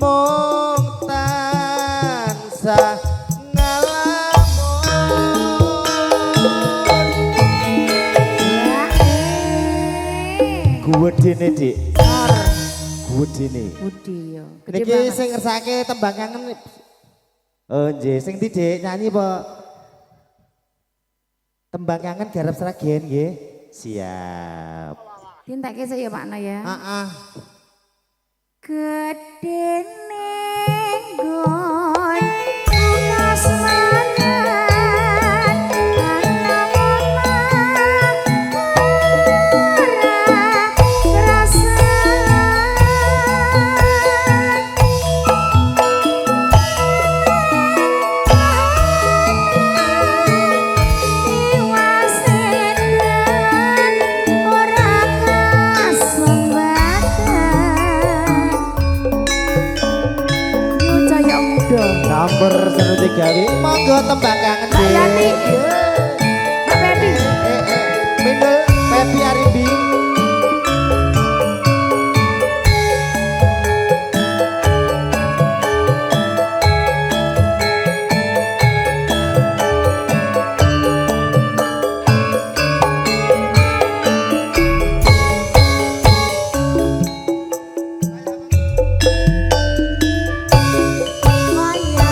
mung tansah Wedine Dik. Wedine. Wedi yo. Niki sing ngersake tembang kangen. Oh nggih, sing ndi Dik nyanyi apa? Tembang kangen garap seragen nggih. Siap. Dintake saya Pak No ya. Heeh. Gedene gon kasmanan Nomor 103 monggo tembang kangen Mbak Yati. Mbak Pepi. Mindul Pepi Arimbi. Maya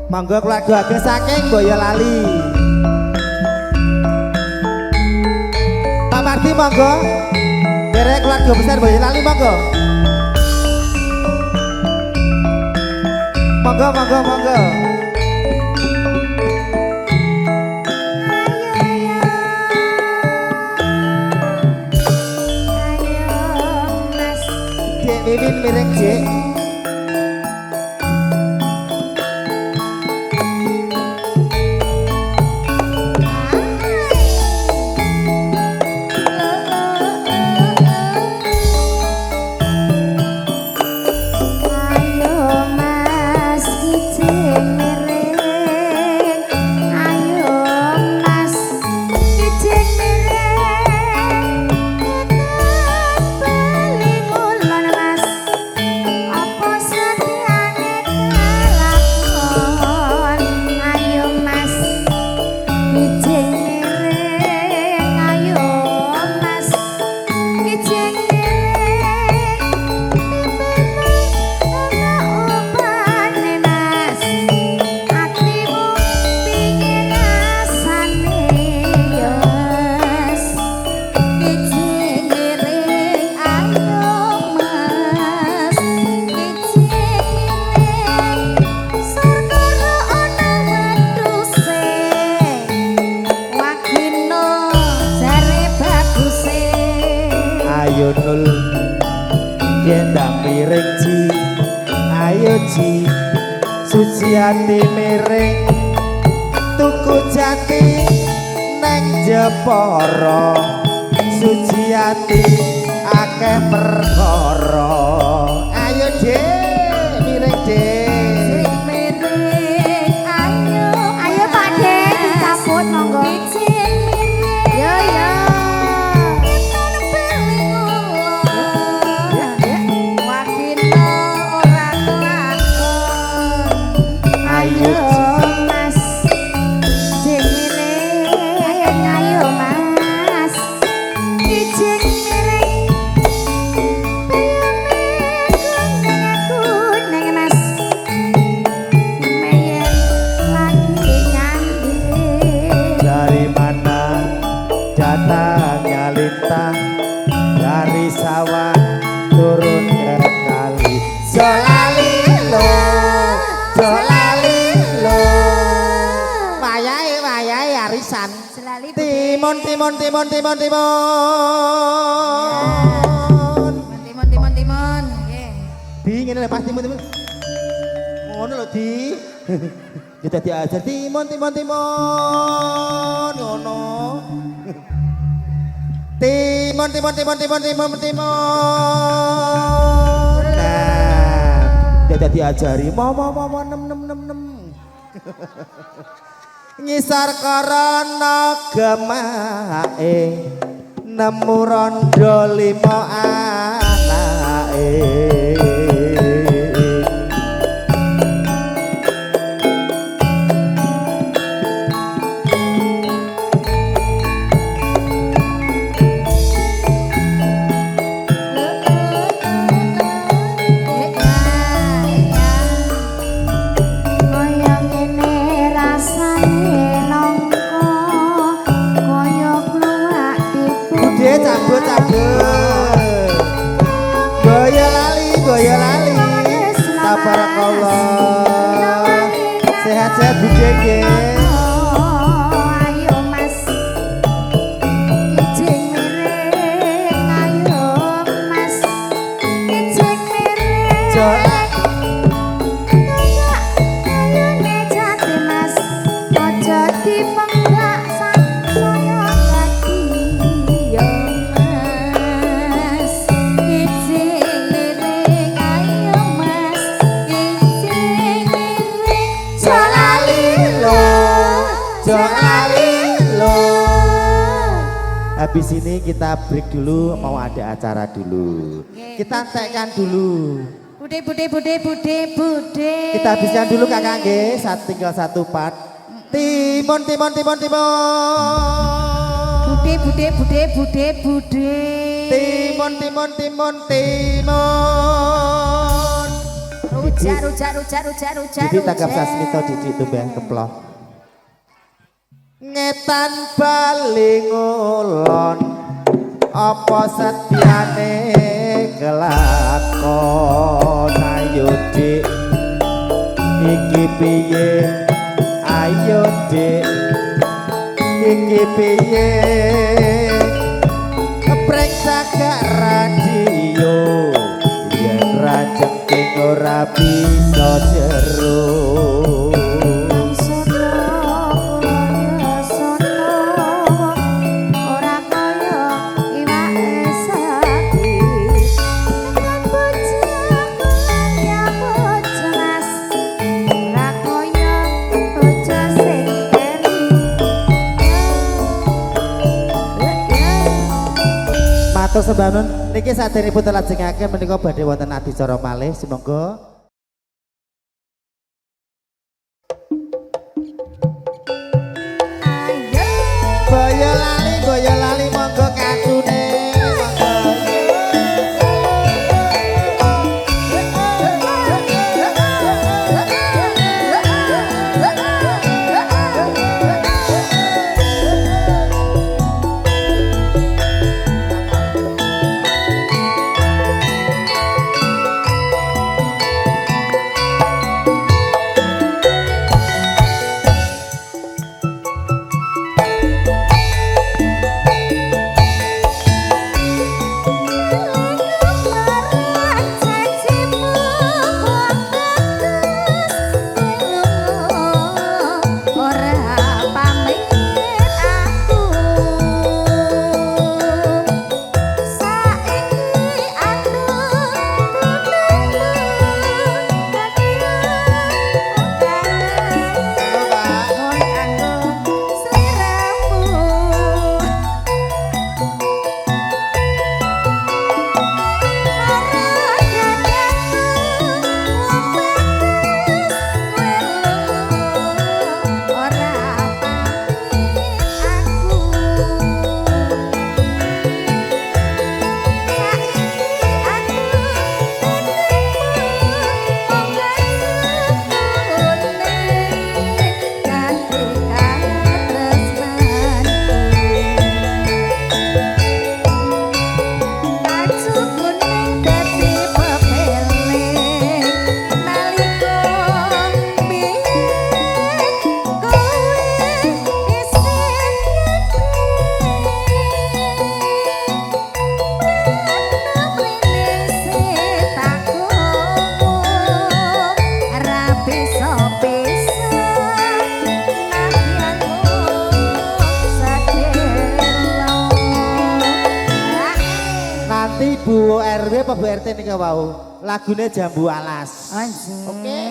Monggo keluarga ageng saking Boyolali. Pak Mardi monggo. Derek keluarga besar Boyolali monggo. Monggo monggo monggo. Dek Mimin miring Dek. Ayo nul gendang miring ji, ayo ji suci hati miring tuku jati neng Jepara, suci hati akeh perkara. Ayo dek miring dek miring ayo Pak Dek dicabut monggo. Yo yo. Datangnya lintah dari sawah turun ke kali. Jolali lo, wayai arisan. Timun. Di ngene lho pas timun. Ngono lho di. Kita diajar timun. Ngono. Timon. Nah, dia diajari mau 6. Ngisar karana gemae nemu rondo 5 anake. Boyolali tabarakallah sehat-sehat Bude nggih. Ayo Mas kijing miring ayo Mas kijing miring ayo nejati Mas ojo dipenggak saya dadi yo Mas kijing miring ayo Mas kijing miring Jolali lo. Habis ini kita break dulu, mau ada acara dulu. Kita entekkan dulu. Bude. Kita habiskan dulu Kakak nggih, tinggal 1 part. Timon. Bude. Timon. Didi tanggap sasmito Didi tumbeh keploh. Ngetan bali ngulon apa setyane kelakon ayo dik iki piye ayo dik iki piye preksa gak radio yen ra jengking ora bisa jero. Matur sembah niki saderengipun lajengaken menika badhe wonten adicara malih semoga boyo lali monggo kacune Bu RW apa Bu RT nih wau lagune Jambu Alas. Oke.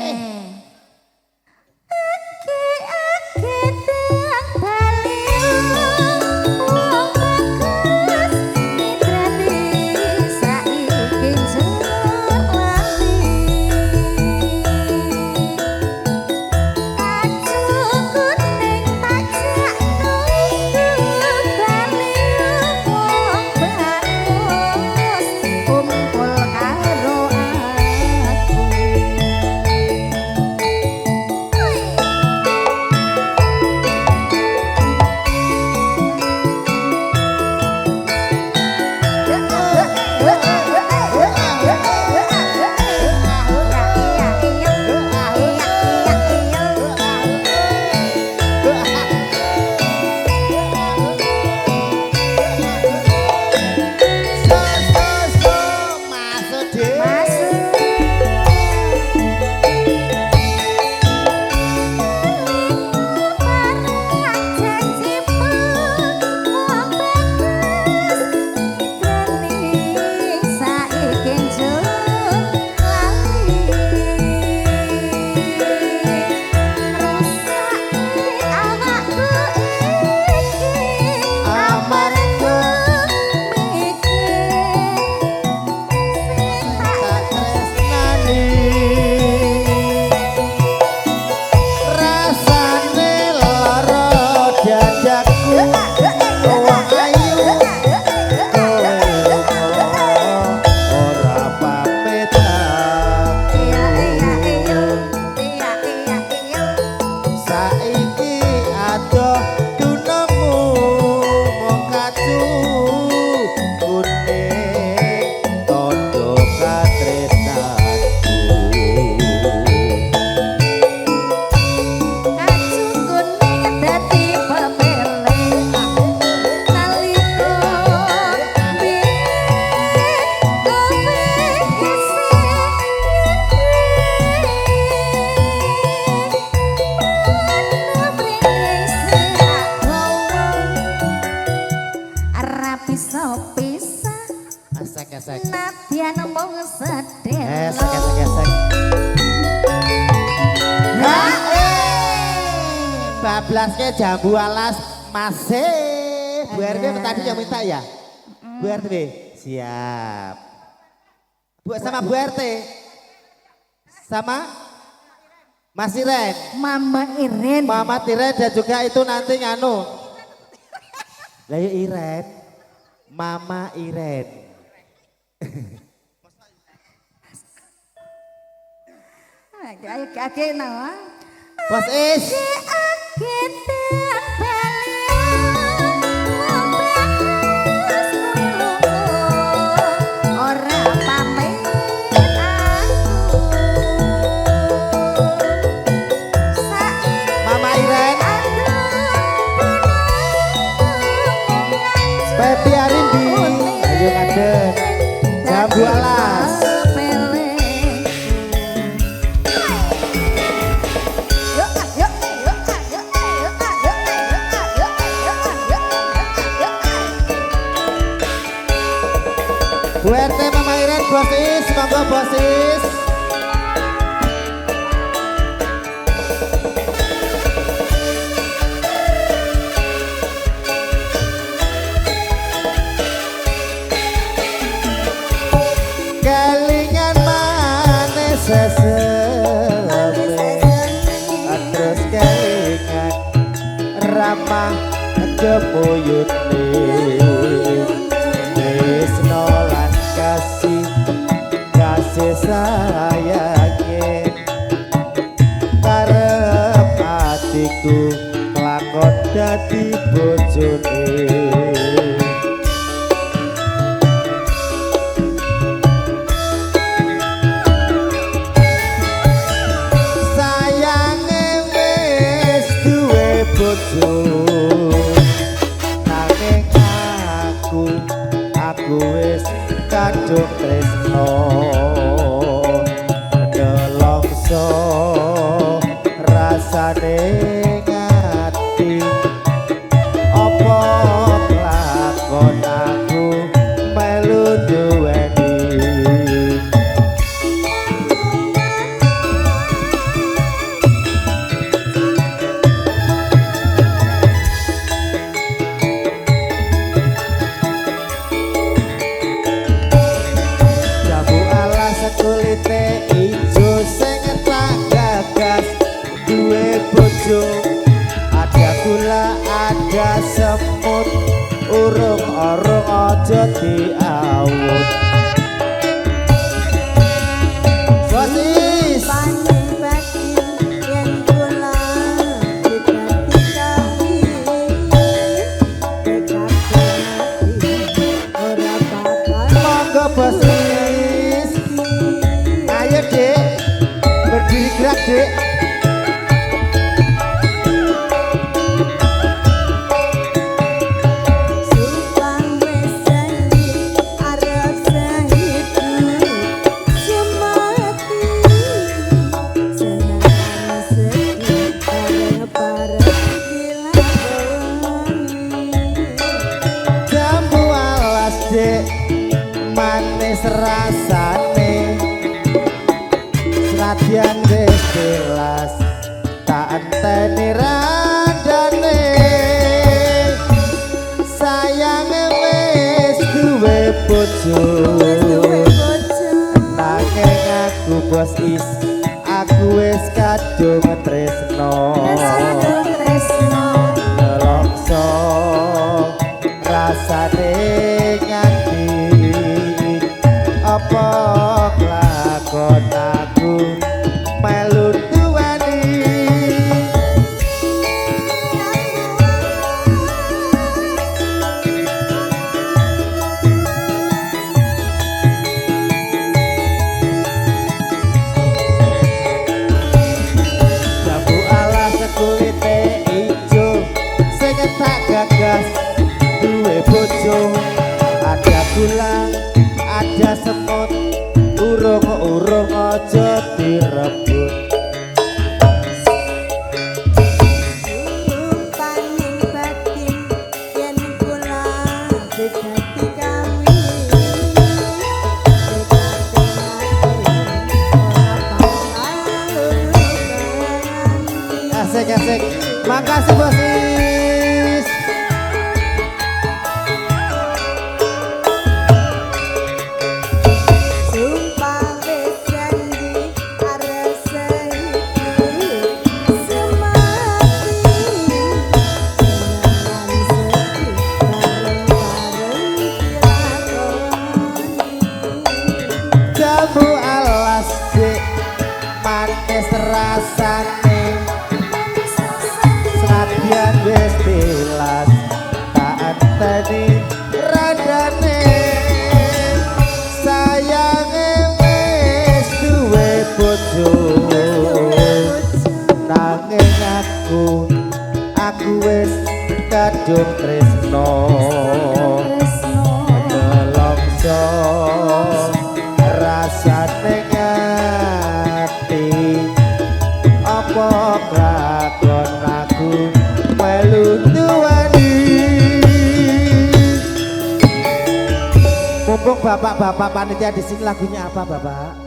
iso pisah Esek. nadyan mung sedhela Esek. Bablas ke jambu alas masih. Bu RW tadi yang minta ya? Bu RW siap. Bu sama Bu RT sama Mas Iren, Mama Iren, Mama Tiren dan juga itu nanti nganu. Lah yuk Iren, Mama Iren. Ayo nawa. Bos Is. Ora pamit Mama Iren, Baby Arindi, ayo ngadep, jambu alas. Bu RT Mama Iren, Bos Is, monggo Bos Is. Kelingan manis seseme, terus kelingan ramah kemuyut wis nolan kasih sayangnya karep hatiku lakon dadi bojone. Nanging aku wis kadung tresno nelongso rasane ngati apa lakon aku melu duweni. Kulite ijo sing tak gagas duwe bojo ada gula ada semut urung-urung aja diawut. Bos Is monggo Bos Is. Ayo Dek, berdiri gerak Dek. Jambu alas Dek, manis rasane. Senadyan wis jelas tak enteni randane. Sayang wis duwe bojo nanging aku Bos Is aku wis kadung tresno nelongso rasane nganti apa lakon aku melu duweni. Jambu alas kulite ijo sing tak gagas duwe bojo ada gula ada semut urung-urung aja direbut. Paning batin yen kula dadi Makasih Bosis. Sumpah wis janji arep saiki semati Jambu alas dik manis rasane Senadyan wis tilas tak anteni radane sayange wis duwe bojo nanging aku wis kadung tresno nelongso rasane ngati apa lakon aku melu duweni mumpung bapak-bapak panitia di sini lagunya apa bapak?